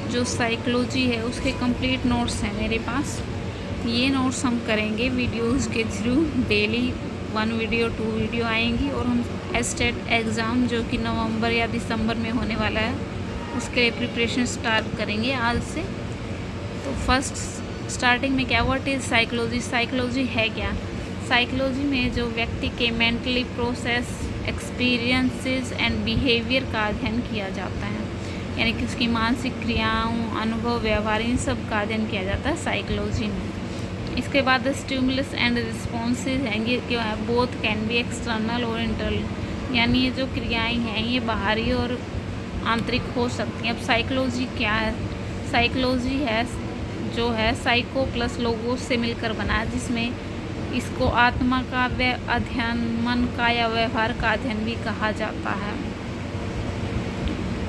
जो साइकोलॉजी है उसके कंप्लीट नोट्स हैं मेरे पास। ये नोट्स हम करेंगे वीडियोस के थ्रू। डेली 1 वीडियो 2 वीडियो आएंगी और हम एस्टेट एग्ज़ाम जो कि नवंबर या दिसंबर में होने वाला है उसके लिए प्रिपरेशन स्टार्ट करेंगे आज से। तो फर्स्ट स्टार्टिंग में क्या, व्हाट इज़ साइकोलॉजी? साइकोलॉजी है क्या? साइकोलॉजी में जो व्यक्ति के mentally process, experiences and behaviour का अध्ययन किया जाता है, यानी कि उसकी मानसिक क्रियाओं, अनुभव, व्यवहार, इन सब का अध्ययन किया जाता है साइकोलॉजी में। इसके बाद स्टिमुलस एंड रिस्पॉन्सेज हैं, ये क्या है, बोथ कैन बी एक्सटर्नल और इंटरनल, यानी ये जो क्रियाएं हैं ये बाहरी और आंतरिक हो सकती हैं। अब साइकोलॉजी क्या है? साइकोलॉजी है जो है साइको प्लस लोगोस से मिलकर बना है, जिसमें इसको आत्मा का अध्ययन, मन का या व्यवहार का अध्ययन भी कहा जाता है।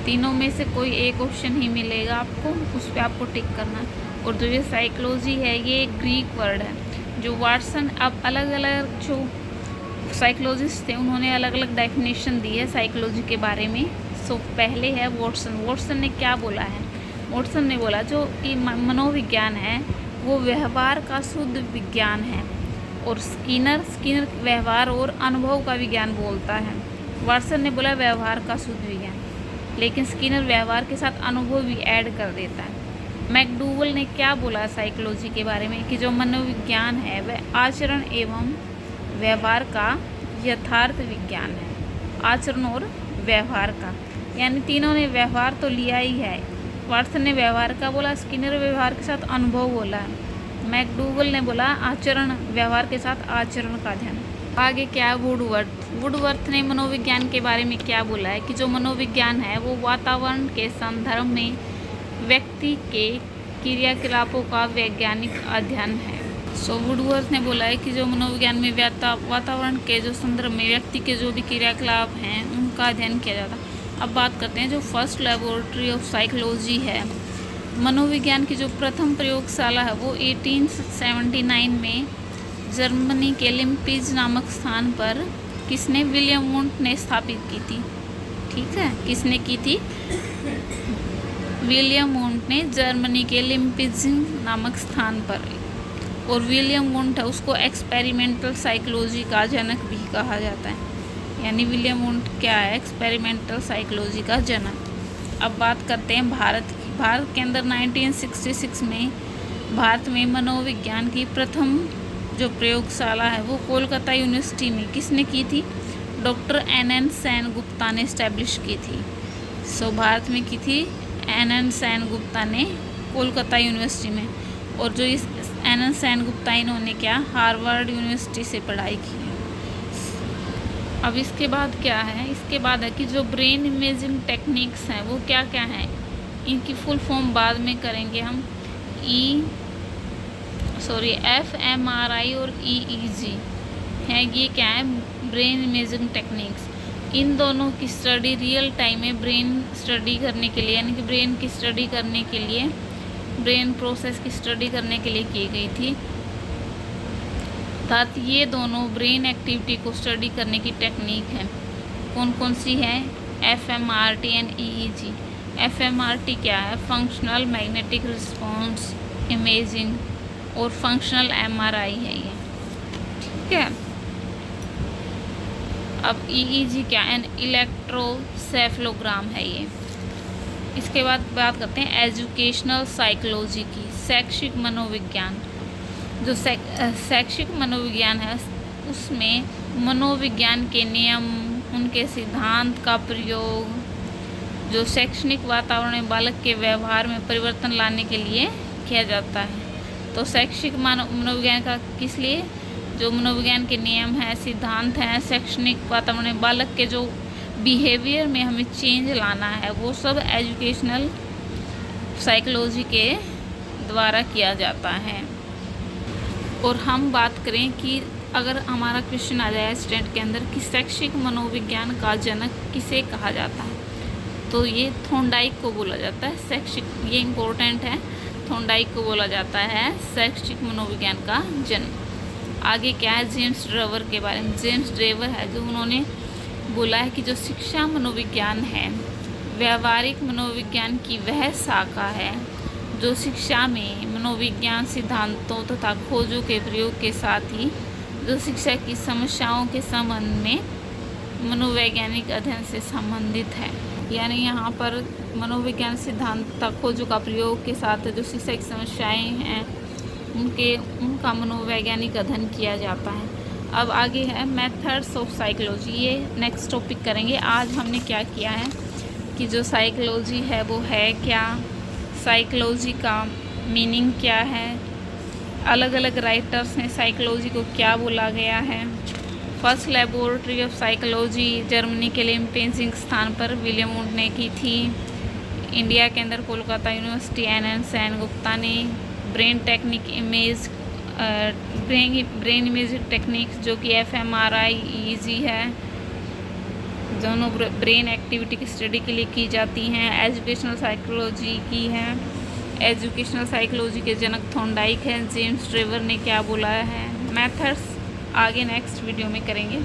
तीनों में से कोई एक ऑप्शन ही मिलेगा आपको, उस पर आपको टिक करना। और जो ये साइकोलॉजी है ये एक ग्रीक वर्ड है जो वाटसन, अब अलग अलग जो साइकोलॉजिस्ट थे उन्होंने अलग अलग डेफिनेशन दी है साइकोलॉजी के बारे में। सो पहले है वॉटसन। वॉटसन ने क्या बोला है? वॉटसन ने बोला जो कि मनोविज्ञान है वो व्यवहार का शुद्ध विज्ञान है, और स्किनर व्यवहार और अनुभव का विज्ञान बोलता है। वाटसन ने बोला व्यवहार का शुद्ध विज्ञान, लेकिन स्किनर व्यवहार के साथ अनुभव भी ऐड कर देता है। मैकडूगल ने क्या बोला साइकोलॉजी के बारे में कि जो मनोविज्ञान है वह आचरण एवं व्यवहार का यथार्थ विज्ञान है। आचरण और व्यवहार का, यानी तीनों ने व्यवहार तो लिया ही है। वाटसन ने व्यवहार का बोला, स्किनर व्यवहार के साथ अनुभव बोला, मैकडूगल ने बोला आचरण, व्यवहार के साथ आचरण का अध्ययन। आगे क्या है? वुडवर्थ ने मनोविज्ञान के बारे में क्या बोला है कि जो मनोविज्ञान है वो वातावरण के संदर्भ में व्यक्ति के क्रियाकलापों का वैज्ञानिक अध्ययन है। सो वुडवर्थ ने बोला है कि जो मनोविज्ञान में वातावरण के जो संदर्भ में व्यक्ति के जो भी क्रियाकलाप हैं उनका अध्ययन किया जाता है। अब बात करते हैं जो फर्स्ट लेबोरेटरी ऑफ साइकोलॉजी है। मनोविज्ञान की जो प्रथम प्रयोगशाला है वो 1879 में जर्मनी के लिम्पिज नामक स्थान पर किसने? विलियम वुंट ने स्थापित की थी। ठीक है, किसने की थी? विलियम वुंट ने जर्मनी के लिम्पिज नामक स्थान पर। और विलियम वुंट है उसको एक्सपेरिमेंटल साइकोलॉजी का जनक भी कहा जाता है, यानी विलियम वुंट क्या है? एक्सपेरिमेंटल साइकोलॉजी का जनक। अब बात करते हैं भारत की। भारत के अंदर 1966 में भारत में मनोविज्ञान की प्रथम जो प्रयोगशाला है वो कोलकाता यूनिवर्सिटी में किसने की थी? डॉक्टर एन सेन गुप्ता ने इस्टेब्लिश की थी। सो भारत में की थी एन सेन गुप्ता ने कोलकाता यूनिवर्सिटी में। और जो इस एन सेन गुप्ता इन्होंने क्या हार्वर्ड यूनिवर्सिटी से पढ़ाई की है। अब इसके बाद क्या है? इसके बाद है कि जो ब्रेन इमेजिंग टेक्निक्स हैं वो क्या क्या हैं, इनकी फुल फॉर्म बाद में करेंगे हम। fMRI और EEG है, ये क्या है? Brain imaging techniques. इन दोनों की स्टडी रियल टाइम में ब्रेन स्टडी करने के लिए, यानी कि ब्रेन की स्टडी करने के लिए, ब्रेन प्रोसेस की स्टडी करने के लिए की गई थी। अर्थात ये दोनों ब्रेन एक्टिविटी को स्टडी करने की टेक्निक है। कौन कौन सी है? fMRT and EEG। fMRT क्या है? फंक्शनल मैग्नेटिक रिस्पॉन्स इमेजिंग, और फंक्शनल MRI है ये। ठीक है। अब EEG क्या है? इलेक्ट्रोसेफलोग्राम है ये। इसके बाद बात करते हैं एजुकेशनल साइकोलॉजी की, शैक्षिक मनोविज्ञान। जो शैक्षिक मनोविज्ञान है उसमें मनोविज्ञान के नियम, उनके सिद्धांत का प्रयोग जो शैक्षणिक वातावरण में बालक के व्यवहार में परिवर्तन लाने के लिए किया जाता है। तो शैक्षिक मनोविज्ञान का किस लिए? जो मनोविज्ञान के नियम हैं, सिद्धांत हैं, शैक्षणिक वातावरण में बालक के जो बिहेवियर में हमें चेंज लाना है वो सब एजुकेशनल साइकोलॉजी के द्वारा किया जाता है। और हम बात करें कि अगर हमारा क्वेश्चन आ जाए स्टूडेंट के अंदर कि शैक्षिक मनोविज्ञान का जनक किसे कहा जाता है, तो ये थॉर्नडाइक को बोला जाता है। शैक्षिक, ये इम्पोर्टेंट है, थॉर्नडाइक को बोला जाता है शैक्षिक मनोविज्ञान का जनक। आगे क्या है? जेम्स ड्रेवर के बारे में। जेम्स ड्रेवर है जो उन्होंने बोला है कि जो शिक्षा मनोविज्ञान है व्यावहारिक मनोविज्ञान की वह शाखा है जो शिक्षा में मनोविज्ञान सिद्धांतों तथा खोजों के प्रयोग के साथ ही जो शिक्षा की समस्याओं के संबंध में मनोवैज्ञानिक अध्ययन से संबंधित है। यानी यहाँ पर मनोविज्ञान सिद्धांत तथा खोजों का प्रयोग के साथ जो शिक्षा की समस्याएं हैं उनका मनोवैज्ञानिक अध्ययन किया जाता है। अब आगे है मेथड्स ऑफ साइकोलॉजी, ये नेक्स्ट टॉपिक करेंगे। आज हमने क्या किया है कि जो साइकोलॉजी है वो है क्या, साइकोलॉजी का मीनिंग क्या है, अलग अलग राइटर्स ने साइकोलॉजी को क्या बोला गया है। First laboratory of psychology Germany के लिम्पेजिंग स्थान पर विलियम वुड ने की थी। इंडिया के अंदर कोलकाता यूनिवर्सिटी NN सेन गुप्ता ने ब्रेन इमेज टेक्निक जो कि fMRI EEG है, दोनों ब्रेन एक्टिविटी की स्टडी के लिए की जाती हैं। एजुकेशनल साइकोलॉजी की है, एजुकेशनल साइकोलॉजी के जनक थॉर्नडाइक हैं। जेम्स ट्रेवर ने क्या बोला है। मेथड्स आगे नेक्स्ट वीडियो में करेंगे।